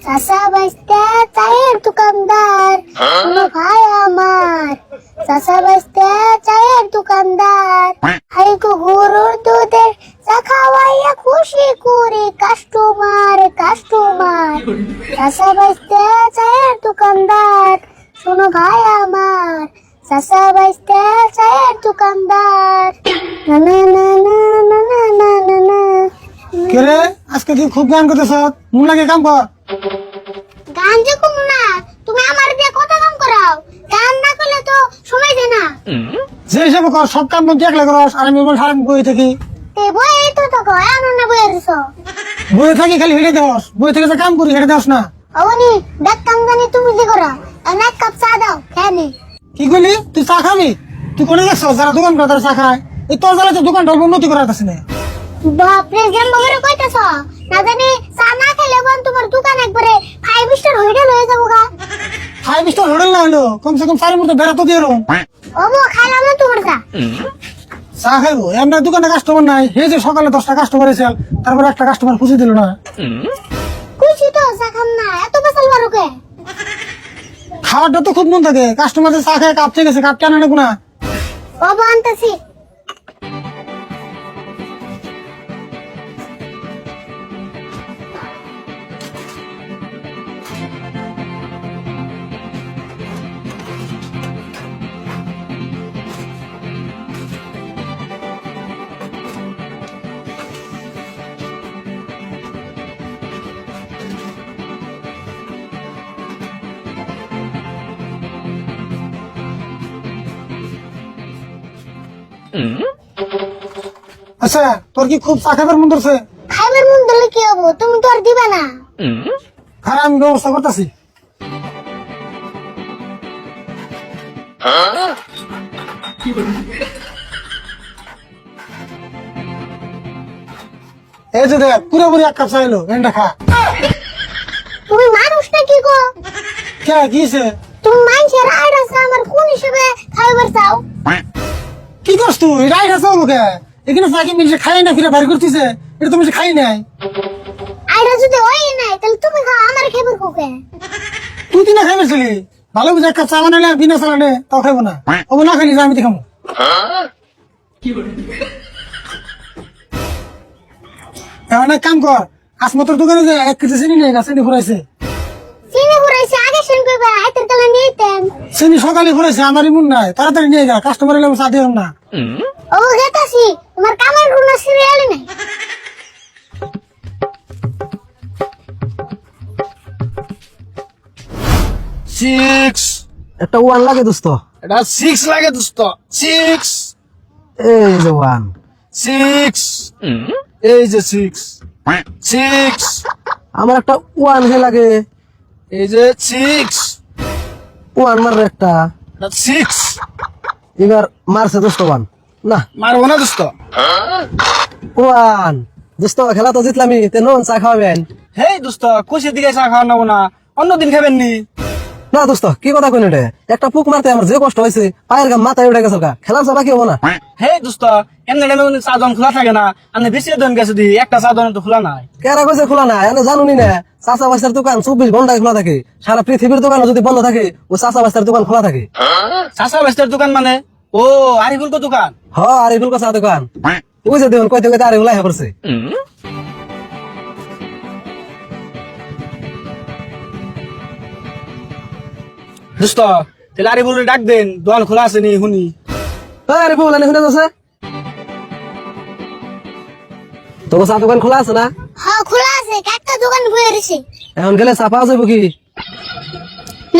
চাচা বাইস্তা চায়ের দোকানদার শোনো ভাই আমার, চাচা বাইস্তা চায়ের দোকানদার, হাই গো গরুর দুধের চা খাওয়াইয়া খুশি করে কাস্টমার কাস্টমার। চাচা বাইস্তা চায়ের দোকানদার শোনো ভাই আমার, চাচা বাইস্তা চায়ের দোকানদার। না না না না না না না না না। কে রে, আজকে তুই খুব গান করতেছ, মন লাগে কাম কর। গান যে কম না, তুমি আমার দিয়ে কথা কাম করাও, গান না করলে তো সময় দেয় না। যে হিসাবে কর, সব কাম বলতে একলা করস, আর আমি বল সারাদিন বই থাকি। তে বই এই তো তো কয় আনন্দ বই এরছ বই থাকি খালি হেঁটে দেওয়াস, বই থেকে যে কাম করি হেঁটে দেওয়াস না। অবনি দেখ কাম জানি তুমি দি করা, আর এক কাপ চা দাও খেয়ে নি। কি করলি, তুই চা খাবি? তুই কোনে গেছ যারা দোকান করে তারা চা খায়? এই তোর জ্বালা তো দোকানটা উন্নতি করার কাছে না। বাপরে গেম বগরে কইতাছ, না জানি চা না খেলে বন তোমার দোকান একবারে 5 স্টার হোটেল হয়ে যাবো গা। 5 স্টার হোটেল না হলো কমসে কম 4 মতো বেড়া তো দিয়ে রো। ওবো খাইলাম না তোমার চা। চা খাইবো, এমনি দোকানে কাস্টমার নাই। হে যে সকালে 10টা কাস্টমার এসে তারপর একটা কাস্টমার খুঁজে দিল না। কুছি তো চা খাম না, এত বেসাল বারুকে। খাওয়াটা তো খুব মন থাকে, কাস্টমার যে চা খায় কাপ থেকে গেছে, কাপ টানা নেবো না। ওবো আনতেছি। আচ্ছা, তোর কি খুব চা খাবার মন ধরছে? খাইবার মন দিলে কি হবো, তুমি তো আর দিবা না। খারাপ, আমি ব্যবস্থা করতেছি। এই যে দেখ, পুরোপুরি এক কাপ চা এলো, এটা খা। তুমি মানুষ না কি গো? কে কিছে? তুমি মানুষের আইডা আমার কোন হিসেবে খাইবার চাও? কি করছ তুই? রাইট আছে ওকে। এখানে ফাঁকি মিলছে খাই না, ফিরে বাড়ি করতেছে। এটা তুমি খাই নাই। আইডা যদি হয় নাই তাহলে তুমি খাও, আমার খাইবার কোকে। তুই না খাই বেছিলি, ভালো বুঝে এক কাপ চা বানালে আর বিনা চালানে তাও খাইবো না। ও না খাইলি আমি দেখাবো। এখন এক কাম কর, আসমতর দোকানে যে 1 কেজি চিনি নেই, চিনি ফুরাইছে। চিনি ঘুরাইছে আগে শুন কইবা, হাতের তালা নিতেন। চিনি সকালে ফুরাইছে, আমার ইমুন নাই, তাড়াতাড়ি নিয়ে যা, কাস্টমার এলে চা দিও না। ও গেতাছি, তোমার কামার কোন সিরিয়াল নাই। সিক্স একটা ওয়ান লাগে দোস্ত। এটা 6 লাগে দোস্ত। 6 এই যে ওয়ান। 6 এই যে 6 6 আমার একটা ওয়ান হে লাগে। এই যে 6 ওয়ান মারবে একটা। 6 এবার মারছে দোস্ত ওয়ান। না মারবো না দোস্ত। ওয়ান দোস্ত, খেলা তো জিতলামি, তে নন চা খাওয়াবেন? হেই দোস্ত, খুশি দিকে চা খাওয়া নেবো না, অন্যদিন খাবেন নি? না দোস্ত, কি কথা কইন এটা? একটা পুক মারতে আমার যে কষ্ট হয়েছে, পায়ের গাম মাথায় উঠে গেছে। খেলার চা বাকি হবো না। হেই দোস্ত, এমনি টাইমে চা দোকান খোলা থাকে না, আপনি বেশি দোকান গেছে দি, একটা চা দোকান তো খোলা নাই। কেরা কইছে খোলা না? এনে জানুনি না, চাচা বাসার দোকান 24 ঘন্টায় খোলা থাকে। সারা পৃথিবীর দোকান যদি বন্ধ থাকে, ও চাচা বাসার দোকান খোলা থাকে। চাষা বেস্তের দোকান মানে? ও আরিফুল কো দোকান? হ, আরিফুল চা দোকান। ওই যে দেখুন কইতে কইতে আরিফুল আইয়া পড়ছে। দোস্ত, তাহলে আরিফুল ডাক দেন, দোকান খোলা আছে নি শুনি। আরিফুল এনে শুনে যাচ্ছে, তোর চা দোকান খোলা আছে না? হ্যাঁ খোলা আছে, একটা দোকান বয়ে রইছে। এখন গেলে চা পাওয়া যাবো কি?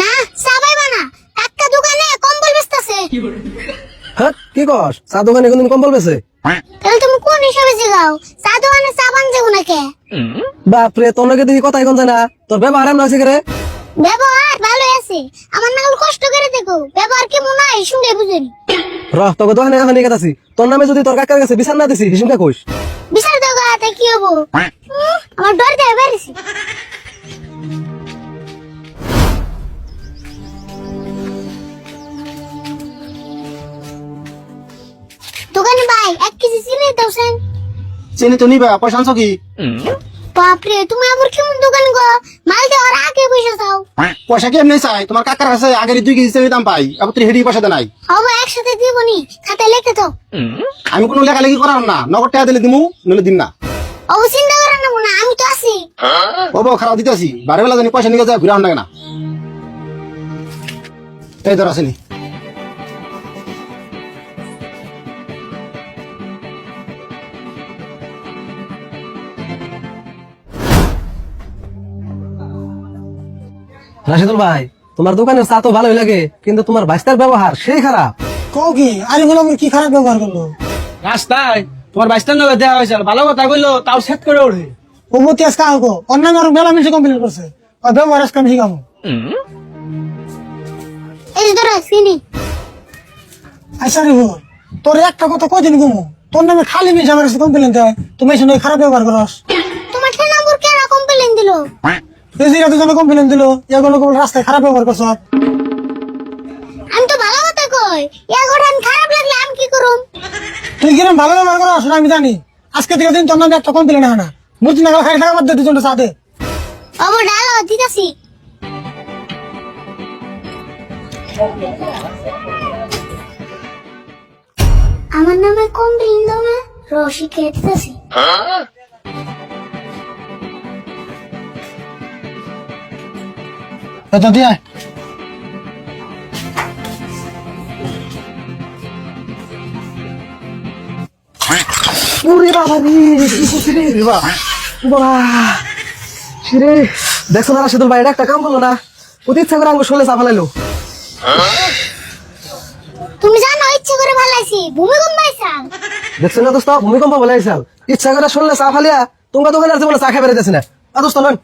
না চা পাইবা না, একটা দোকানে কম্বল বেচতাছে। হ্যাঁ, কি কস? চা দোকানে কোনদিন কম্বল বেছে? তাহলে তুমি কোন হিসাবে জিগাও, চা দোকানে চা বান যাবো নাকি? বাপরে, তোর নাকি দেখি কথা এখন যায় না। তোর ব্যবহার এমন আছে রে? ব্যবহার ভালো আছে, আমার নাগাল কষ্ট করে দেখো, ব্যবহার কেমন হয় শুনে বুঝেনি। রহ, তোকে দোকানে এখন নিয়ে গেছি। তোর নামে যদি তোর কাকার কাছে বিচার না দিছি, হিসুমটা কইস। বিচার দেওয়া হাতে কি হবো? আমার ডর দেয় বেরিয়েছি। দোকানে ভাই 1 কেজি চিনি দাওছেন। চিনি তো নিবা, পয়সা আনছো কি? বাপরে, তুমি আবার কেমন দোকান গো? মাল দেওয়ার পয়সা কি এমনি চাই? তোমার কাকার কাছে আগের 2 কেজি চেনি দাম পাই, আবার তুই হেডি পয়সা দে নাই। হবো একসাথে দিবনি, খাতায় লিখে দাও। আমি কোনো লেখালেখি করার না, নগদ টাকা দিলে দিমু, নইলে দিম না। অবো চিন্তা করেন না মনে, আমি তো আছি। বাবা খারাপ দিতেছি, বারে বেলা জানি পয়সা নিয়ে যায় ঘুরে আনবে না। এই ধর আসেনি। রাশিদুল ভাই, তোমার দোকানের চা তো ভালোই লাগে, কিন্তু তোমার বাইস্তার ব্যবহার সেই খারাপ। কও কি আরে বলে আমার কি খারাপ ব্যবহার করলো? রাস্তায় তোমার বাইস্তার নগর দেওয়া হয়েছে, ভালো কথা কইলো তাও সেট করে ওঠে। ও মতি আজকে আগে অন্যান্য আরো মেলা মিশে কমপ্লেন করছে, আর ব্যবহার আজকে আমি শিখাবো। এই যে ধরো চিনি। আচ্ছা রে বোন, তোর একটা কথা কদিন ঘুমো, তোর নামে খালি মিশে আমার কাছে কমপ্লেন দেয়, তুমি এসে নয় খারাপ ব্যবহার করস। তোমার ঠেনাপুর কেন কমপ্লেন দিল? এই যে এত জনে কমপ্লেন দিল, এগুলো কেবল রাস্তায় খারাপ ব্যবহার করছ। আমি তো ভালো কথা কই, ইয়া ঘটনা খারাপ লাগলে আমি কি করুম? তুই কিরম ভালো ব্যবহার করস সেটা আমি জানি। আজকে থেকে দিন তোর নামে একটা কমপ্লেন হয় না, মুরতি নাগাল খাই থাকা বাদ দে, দুজনটা চা দে। অবো ডালো দিতাছি। আমার নামে কমপ্লেন দাও না, রসি খেয়ে দিতাছি। এটা দিয়ে ওরে বাবা রে, কি করছিস রে বাবা? বাবা রে, দেখছো না রাশিদুল ভাই, এটা একটা কাম করলো না, অতি ইচ্ছা করে আঙ্গুল শোলে চা ফেলাইলো। তুমি জানো ইচ্ছে করে ভালাইছি, ভূমিকম্প আইছা। দেখছো না দোস্ত, ভূমিকম্প বলে আইসাল, ইচ্ছা করে শুনলে চা ফালিয়া তোমার দোকানের জীবনে চা খাই বেড়াইতেছি না। দোস্ত নন